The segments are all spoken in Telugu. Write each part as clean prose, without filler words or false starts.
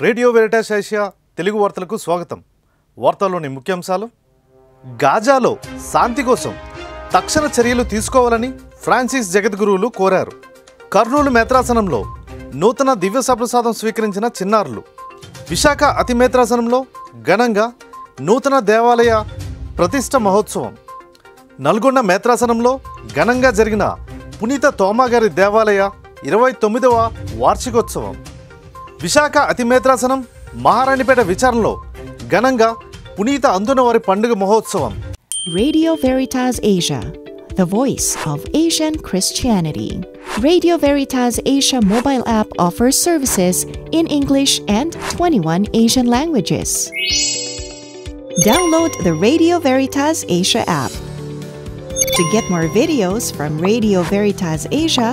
రేడియో వెరిటాస్ ఏషియా తెలుగు వార్తలకు స్వాగతం. వార్తల్లోని ముఖ్యాంశాలు. గాజాలో శాంతి కోసం తక్షణ చర్యలు తీసుకోవాలని ఫ్రాన్సిస్ జగద్గురువులు కోరారు. కర్నూలు మేత్రాసనంలో నూతన దివ్య సప్రసాదం స్వీకరించిన చిన్నారులు. విశాఖ అతిమేత్రాసనంలో ఘనంగా నూతన దేవాలయ ప్రతిష్ఠ మహోత్సవం. నల్గొండ మేత్రాసనంలో ఘనంగా జరిగిన పునీత తోమాగారి దేవాలయ 29వ వార్షికోత్సవం. విశాఖ అతిమేత్రాసనం మహారాణిపేట విచారణలో ఘనంగా పునీత అందునవారి పండుగ మహోత్సవం. Radio Veritas Asia, the voice of Asian Christianity. Radio Veritas Asia mobile app offers services in English and 21 Asian languages. Download the Radio Veritas Asia app. To get more videos from Radio Veritas Asia,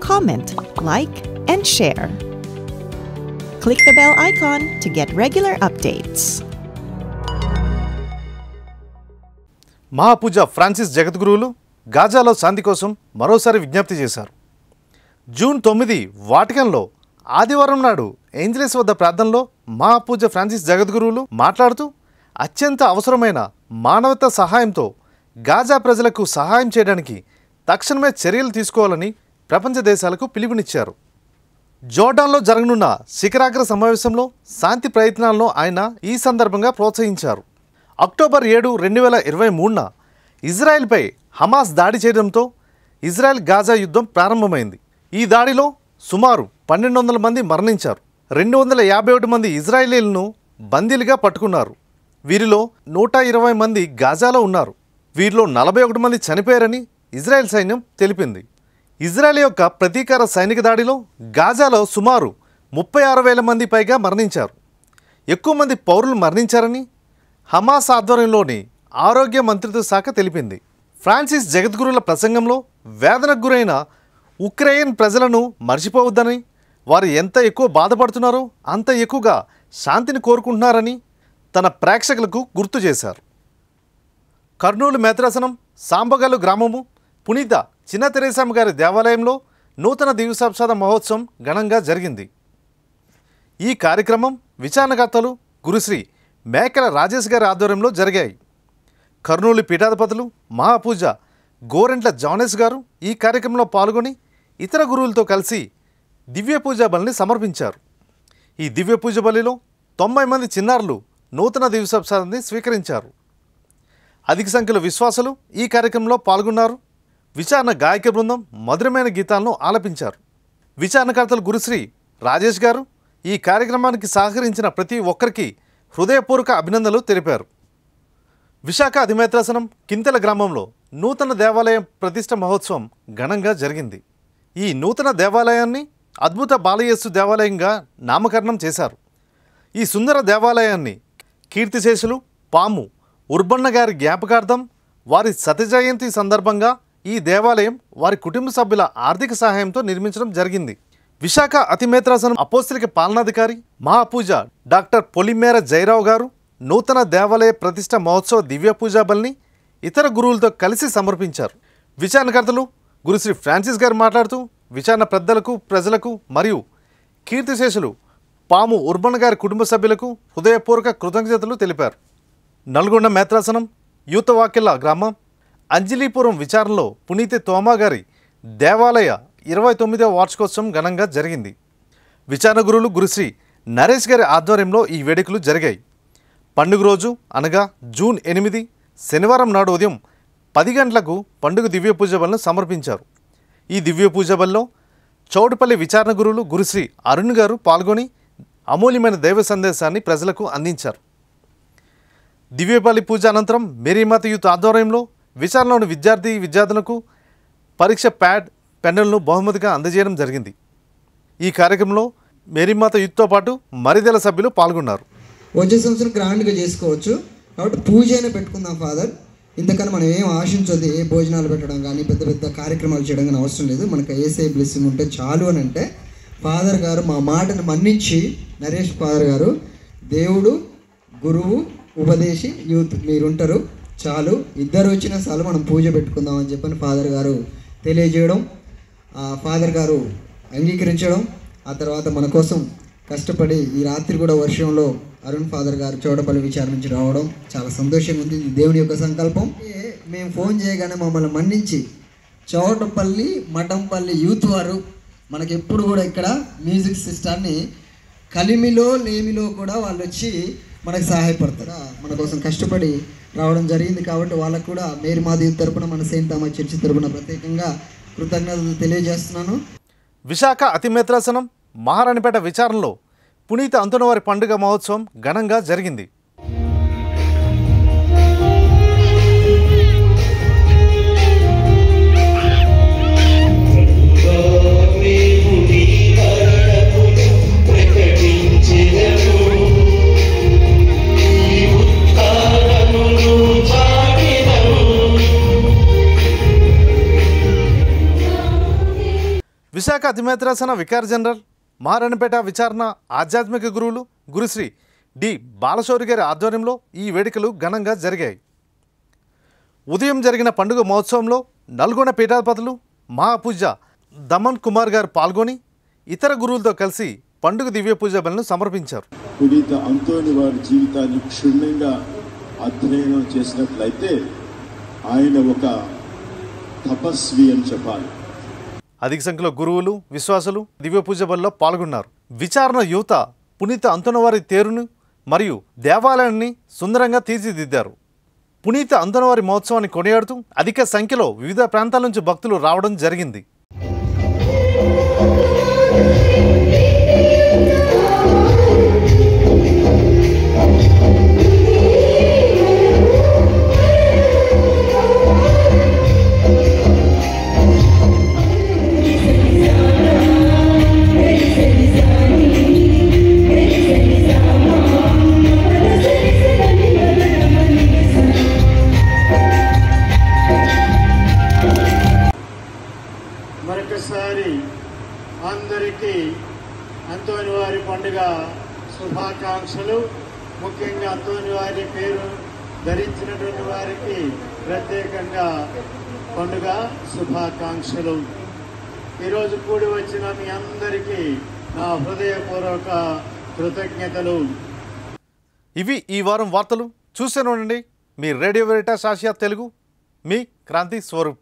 comment, like, and share. Click the bell icon to get regular updates. మహాపూజ ఫ్రాన్సిస్ జగద్గురువులు గాజాలో శాంతి కోసం మరోసారి విజ్ఞప్తి చేశారు. జూన్ 9 వాటికన్లో ఆదివారం నాడు ఏంజెలస్ వద్ద ప్రార్థనలో మహాపూజ ఫ్రాన్సిస్ జగద్గురువులు మాట్లాడుతూ అత్యంత అవసరమైన మానవతా సహాయంతో గాజా ప్రజలకు సహాయం చేయడానికి తక్షణమే చర్యలు తీసుకోవాలని ప్రపంచ దేశాలకు పిలుపునిచ్చారు. జోర్డాన్లో జరగనున్న శిఖరాగ్ర సమావేశంలో శాంతి ప్రయత్నాలను ఆయన ఈ సందర్భంగా ప్రోత్సహించారు. అక్టోబర్ 7, 2023న ఇజ్రాయెల్పై హమాస్ దాడి చేయడంతో ఇజ్రాయెల్ గాజా యుద్ధం ప్రారంభమైంది. ఈ దాడిలో సుమారు 1200 మంది మరణించారు. 251 మంది ఇజ్రాయేలీలను బందీలుగా పట్టుకున్నారు. వీరిలో 120 మంది గాజాలో ఉన్నారు. వీరిలో 41 మంది చనిపోయారని ఇజ్రాయెల్ సైన్యం తెలిపింది. ఇజ్రాయెల్ యొక్క ప్రతీకార సైనిక దాడిలో గాజాలో సుమారు 36,000 మంది పైగా మరణించారు. ఎక్కువ మంది పౌరులు మరణించారని హమాస్ ఆధ్వర్యంలోని ఆరోగ్య మంత్రిత్వ శాఖ తెలిపింది. ఫ్రాన్సిస్ జగద్గురుల ప్రసంగంలో వేదనకు గురైన ఉక్రెయిన్ ప్రజలను మర్చిపోవద్దని, వారు ఎంత ఎక్కువ బాధపడుతున్నారో అంత ఎక్కువగా శాంతిని కోరుకుంటున్నారని తన ప్రేక్షకులకు గుర్తు చేశారు. కర్నూలు మేత్రాసనం సాంబగల్లు గ్రామము పునీత చిన్న తెరేసమ్మ గారి దేవాలయంలో నూతన దివ్య సప్రసాద మహోత్సవం ఘనంగా జరిగింది. ఈ కార్యక్రమం విచారణకర్తలు గురుశ్రీ మేకల రాజేష్ గారి ఆధ్వర్యంలో జరిగాయి. కర్నూలు పీఠాధిపతులు మహాపూజ గోరెంట్ల జానెస్ గారు ఈ కార్యక్రమంలో పాల్గొని ఇతర గురువులతో కలిసి దివ్య పూజా బలిని సమర్పించారు. ఈ దివ్య పూజ బలిలో 90 మంది చిన్నారులు నూతన దివ్య సప్రసాదాన్ని స్వీకరించారు. అధిక సంఖ్యలో విశ్వాసులు ఈ కార్యక్రమంలో పాల్గొన్నారు. విచారణ గాయక బృందం మధురమైన గీతాలను ఆలపించారు. విచారణకర్తలు గురుశ్రీ రాజేష్ గారు ఈ కార్యక్రమానికి సహకరించిన ప్రతి ఒక్కరికి హృదయపూర్వక అభినందనలు తెలిపారు. విశాఖ అధిమేత్రాసనం కింతెల గ్రామంలో నూతన దేవాలయం ప్రతిష్ఠ మహోత్సవం ఘనంగా జరిగింది. ఈ నూతన దేవాలయాన్ని అద్భుత బాలయేసు దేవాలయంగా నామకరణం చేశారు. ఈ సుందర దేవాలయాన్ని కీర్తిశేషులు పాము ఉర్బన్న గారి జ్ఞాపకార్థం వారి సతి జయంతి సందర్భంగా ఈ దేవాలయం వారి కుటుంబ సభ్యుల ఆర్థిక సహాయంతో నిర్మించడం జరిగింది. విశాఖ అతిమేత్రాసనం అపోస్తలిక పాలనాధికారి మహాపూజ డాక్టర్ పొలిమేర జయరావు గారు నూతన దేవాలయ ప్రతిష్ఠ మహోత్సవ దివ్య పూజా బలిని ఇతర గురువులతో కలిసి సమర్పించారు. విచారణకర్తలు గురుశ్రీ ఫ్రాన్సిస్ గారు మాట్లాడుతూ విచారణ పెద్దలకు, ప్రజలకు మరియు కీర్తిశేషులు పాము ఉర్బన్ గారి కుటుంబ సభ్యులకు హృదయపూర్వక కృతజ్ఞతలు తెలిపారు. నల్గొండ మేత్రాసనం యూతవాకిల్ల గ్రామం అంజలీపురం విచారణలో పునీత తోమాగారి దేవాలయ 29వ వార్షికోత్సవం ఘనంగా జరిగింది. విచారణ గురువులు గురుశ్రీ నరేష్ గారి ఆధ్వర్యంలో ఈ వేడుకలు జరిగాయి. పండుగ రోజు అనగా జూన్ 8 శనివారం నాడు ఉదయం 10 గంటలకు పండుగ దివ్య పూజ బలను సమర్పించారు. ఈ దివ్య పూజ బలిలో చౌటుపల్లి విచారణ గురువులు గురుశ్రీ అరుణ్ గారు పాల్గొని అమూల్యమైన దైవ సందేశాన్ని ప్రజలకు అందించారు. దివ్యబలి పూజ అనంతరం మేరీమాత యూత్ ఆధ్వర్యంలో విచారణలోని విద్యార్థులకు పరీక్ష ప్యాడ్, పెన్నులను బహుమతిగా అందజేయడం జరిగింది. ఈ కార్యక్రమంలో మేరీమాత యూత్తో పాటు మరిదెల సభ్యులు పాల్గొన్నారు. వచ్చే సంవత్సరం గ్రాండ్గా చేసుకోవచ్చు కాబట్టి పూజ అయినా పెట్టుకుందాం ఫాదర్. ఇంతకన్నా మనం ఏం ఆశించొద్దు. ఏ భోజనాలు పెట్టడం కానీ పెద్ద పెద్ద కార్యక్రమాలు చేయడం కానీ అవసరం లేదు. మనకు ఏసే బ్లెస్సింగ్ ఉంటే చాలు అని అంటే ఫాదర్ గారు మా మాటను మన్నించి నరేష్ ఫాదర్ గారు దేవుడు గురువు ఉపదేశి యూత్ మీరుంటారు చాలు, ఇద్దరు వచ్చినా చాలు మనం పూజ పెట్టుకుందాం అని చెప్పని ఫాదర్ గారు తెలియజేయడం, ఫాదర్ గారు అంగీకరించడం, ఆ తర్వాత మన కోసం కష్టపడి ఈ రాత్రి కూడా వర్షంలో అరుణ్ ఫాదర్ గారు చౌడపల్లి విచారణ నుంచి రావడం చాలా సంతోషంగా ఉంది. ఇది దేవుని యొక్క సంకల్పం. మేము ఫోన్ చేయగానే మమ్మల్ని మన్నించి చౌడపల్లి మఠంపల్లి యూత్ వారు మనకి ఎప్పుడు కూడా ఇక్కడ మ్యూజిక్ సిస్టాన్ని కలిమిలో లేమిలో కూడా వాళ్ళు వచ్చి మనకు సహాయపడతారు. మన కోసం కష్టపడి రావడం జరిగింది కాబట్టి వాళ్ళకు కూడా మేరీ మాధవి తరపున మన సెయింట్ థామస్ చర్చి తరపున ప్రత్యేకంగా కృతజ్ఞతలు తెలియజేస్తున్నాను. విశాఖ అతిమేత్రాసనం మహారాణిపేట విచారణలో పునీత అంతోనివారి పండుగ మహోత్సవం ఘనంగా జరిగింది. విశాఖ అతిమేత్రాసన వికారి జనరల్ మహారాణిపేట విచారణ ఆధ్యాత్మిక గురువులు గురుశ్రీ డి బాలశౌరి గారి ఆధ్వర్యంలో ఈ వేడుకలు ఘనంగా జరిగాయి. ఉదయం జరిగిన పండుగ మహోత్సవంలో నల్గొండ పీఠాధిపతులు మహాపూజ దమన్ కుమార్ గారు పాల్గొని ఇతర గురువులతో కలిసి పండుగ దివ్య పూజ బలులను సమర్పించారు. పునీత అంతోని వారి జీవితాన్ని క్షుణ్ణంగా అధ్యయనం చేసినట్లయితే ఆయన ఒక తపస్వి అని చెప్పాలి. అధిక సంఖ్యలో గురువులు విశ్వాసులు దివ్య పూజ బలిలో పాల్గొన్నారు. విచారణ యువత పునీత అంతోనివారి తేరును మరియు దేవాలయాన్ని సుందరంగా తీర్చిదిద్దారు. పునీత అంతోనివారి మహోత్సవాన్ని కొనియాడుతూ అధిక సంఖ్యలో వివిధ ప్రాంతాల నుంచి భక్తులు రావడం జరిగింది. మరొకసారి అందరికీ అంతోని వారి పండుగ శుభాకాంక్షలు. ముఖ్యంగా అంతోని వారి పేరు ధరించినటువంటి వారికి ప్రత్యేకంగా పండుగ శుభాకాంక్షలు. ఈరోజు కూడి వచ్చిన మీ అందరికీ నా హృదయపూర్వక కృతజ్ఞతలు. ఇవి ఈ వారం వార్తలు. చూస్తూనే ఉండండి మీ రేడియో వెరిటాస్ ఆసియా తెలుగు. మీ క్రాంతి స్వరూప్.